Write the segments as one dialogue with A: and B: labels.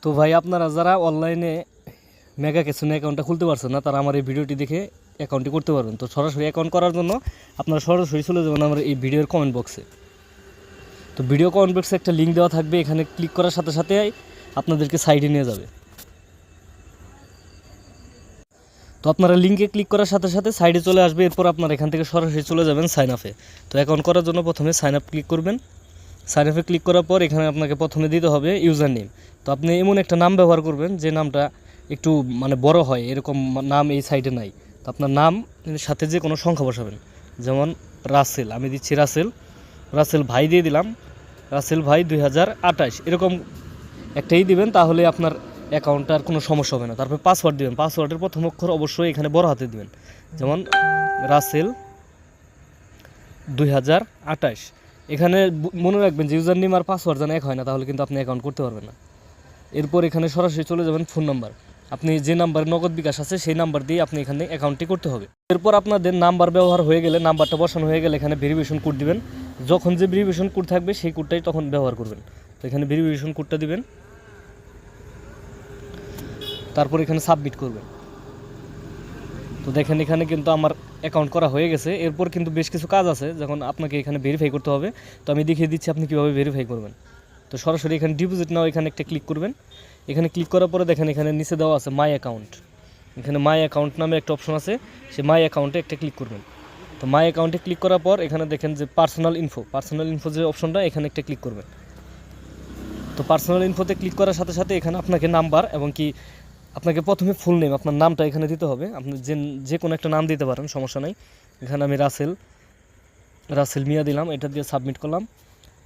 A: তো ভাই আপনারা যারা অনলাইনে মেগা ক্যাসিনো অ্যাকাউন্টটা খুলতে পারছেন না, তারা আমার এই ভিডিওটি দেখে অ্যাকাউন্টটি করতে পারবেন। তো সরাসরি অ্যাকাউন্ট করার জন্য আপনারা সরাসরি চলে যাবেন আমার এই ভিডিওর কমেন্ট বক্সে। তো ভিডিও কমেন্ট বক্সে একটা লিঙ্ক দেওয়া থাকবে, এখানে ক্লিক করার সাথে সাথে আপনাদেরকে সাইডে নিয়ে যাবে। তো আপনারা লিঙ্কে ক্লিক করার সাথে সাথে সাইডে চলে আসবে। এরপর আপনারা এখান থেকে সরাসরি চলে যাবেন সাইন আপে। তো অ্যাকাউন্ট করার জন্য প্রথমে সাইন আপ ক্লিক করবেন। সাইন আপে ক্লিক করার পর এখানে আপনাকে প্রথমে দিতে হবে ইউজার নেম। তো আপনি এমন একটা নাম ব্যবহার করবেন যে নামটা একটু বড় হয়, এরকম নাম এই সাইটে নাই। তো আপনার নাম সাথে যে কোনো সংখ্যা বসাবেন, যেমন রাসেল, আমি দিচ্ছি রাসেল ভাই দিয়ে দিলাম, রাসেল ভাই 2028 এরকম একটাই দিবেন, তাহলে আপনার অ্যাকাউন্টটার কোনো সমস্যা হবে না। তারপর পাসওয়ার্ড দিবেন, পাসওয়ার্ডের প্রথম অক্ষর অবশ্যই এখানে বড় হাতে দিবেন, যেমন রাসেল 2028। এখানে মনে রাখবেন যে ইউজার নেম আর পাসওয়ার্ড যেন এক হয় না, তাহলে কিন্তু আপনি অ্যাকাউন্ট করতে পারবেন না। এরপর এখানে সরাসরি চলে যাবেন ফোন নাম্বার, আপনি যে নাম্বারে নগদ বিকাশ আছে সেই নাম্বার দিয়ে আপনি এখানে অ্যাকাউন্টটি করতে হবে। এরপর আপনাদের নাম্বার ব্যবহার হয়ে গেলে, নাম্বারটা বসানো হয়ে গেলে এখানে ভেরিফিকেশন কোড দিবেন। যখন যে ভেরিফিকেশন কোড থাকবে সেই কোডটাই তখন ব্যবহার করবেন। তো এখানে ভেরিফিকেশন কোডটা দিবেন, তারপর এখানে সাবমিট করবেন। তো দেখেন এখানে কিন্তু আমার অ্যাকাউন্ট করা হয়ে গেছে। এরপর কিন্তু বেশ কিছু কাজ আছে, যখন আপনাকে এখানে ভেরিফাই করতে হবে। তো আমি দেখিয়ে দিচ্ছি আপনি কীভাবে ভেরিফাই করবেন। তো সরাসরি এখানে ডিপোজিট নাও এখানে একটা ক্লিক করবেন। এখানে ক্লিক করার পরে দেখেন এখানে নিচে দেওয়া আছে মাই অ্যাকাউন্ট। এখানে মাই অ্যাকাউন্ট নামে একটা অপশন আছে, সে মাই অ্যাকাউন্টে একটা ক্লিক করবেন। তো মাই অ্যাকাউন্টে ক্লিক করার পর এখানে দেখেন যে পার্সোনাল ইনফো যে অপশনটা, এখানে একটা ক্লিক করবেন। তো পার্সোনাল ইনফোতে ক্লিক করার সাথে সাথে এখানে আপনাকে নাম্বার এবং কি আপনাকে প্রথমে ফুল নেম, আপনার নামটা এখানে দিতে হবে। আপনি যে কোনো একটা নাম দিতে পারেন, সমস্যা নাই। এখানে আমি রাসেল মিয়া দিলাম, এটা দিয়ে সাবমিট করলাম।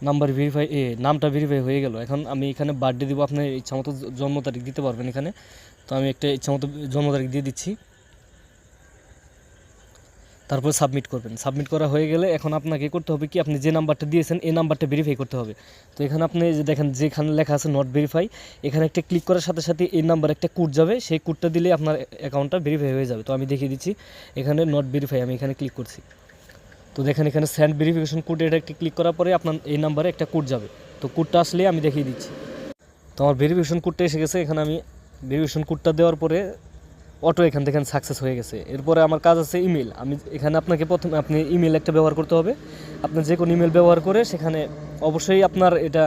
A: নামটা ভেরিফাই হয়ে গেল। এখন আমি এখানে বার্থডে দিব, আপনার ইচ্ছামতো জন্ম তারিখ দিতে পারবেন এখানে। তো আমি একটা ইচ্ছামতো জন্ম তারিখ দিয়ে দিচ্ছি, তারপর সাবমিট করবেন। সাবমিট করা হয়ে গেলে এখন আপনাকে করতে হবে কি, আপনি যে নাম্বারটা দিয়েছেন এই নাম্বারটা ভেরিফাই করতে হবে। তো এখানে আপনি যে দেখেন যেখানে লেখা আছে নট ভেরিফাই, এখানে একটা ক্লিক করার সাথে সাথে এই নাম্বারে একটা কোড যাবে, সেই কোডটা দিলে আপনার অ্যাকাউন্টটা ভেরিফাই হয়ে যাবে। তো আমি দেখিয়ে দিচ্ছি, এখানে নট ভেরিফাই, আমি এখানে ক্লিক করছি। তো দেখেন এখানে সেন্ড ভেরিফিকেশন কোড, এটা একটা ক্লিক করার পরে আপনার এই নাম্বারে একটা কোড যাবে। তো কোডটা আসলে আমি দেখিয়ে দিচ্ছি। তো আমার ভেরিফিকেশন কোডটা এসে গেছে। এখানে আমি ভেরিফিকেশন কোডটা দেওয়ার পরে অটো এখান থেকে সাকসেস হয়ে গেছে। এরপরে আমার কাজ আছে ইমেল। আমি এখানে আপনাকে প্রথমে আপনি ইমেল একটা ব্যবহার করতে হবে। আপনার যে কোনো ইমেল ব্যবহার করে সেখানে অবশ্যই আপনার এটা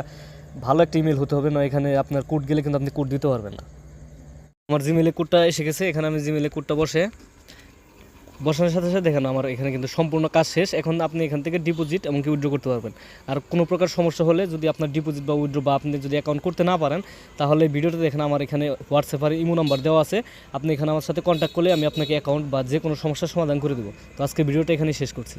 A: ভালো একটা ইমেল হতে হবে, না এখানে আপনার কোড গেলে কিন্তু আপনি কোড দিতে পারবেন না। আমার জিমেলে কোডটা এসে গেছে। এখানে আমি জিমেলে কোডটা বসানোর সাথে সাথে দেখেন আমার এখানে কিন্তু সম্পূর্ণ কাজ শেষ। এখন আপনি এখান থেকে ডিপোজিট এমনকি উইথড্র করতে পারবেন। আর কোনো প্রকার সমস্যা হলে, যদি আপনার ডিপোজিট বা উইথড্র বা আপনি যদি অ্যাকাউন্ট করতে না পারেন, তাহলে ভিডিওতে দেখেন আমার এখানে হোয়াটসঅ্যাপ আর ইমো নাম্বার দেওয়া আছে। আপনি এখানে আমার সাথে কন্ট্যাক্ট করলে আমি আপনাকে অ্যাকাউন্ট বা যে কোনো সমস্যার সমাধান করে দেবো। তো আজকে ভিডিওটা এখানেই শেষ করছি।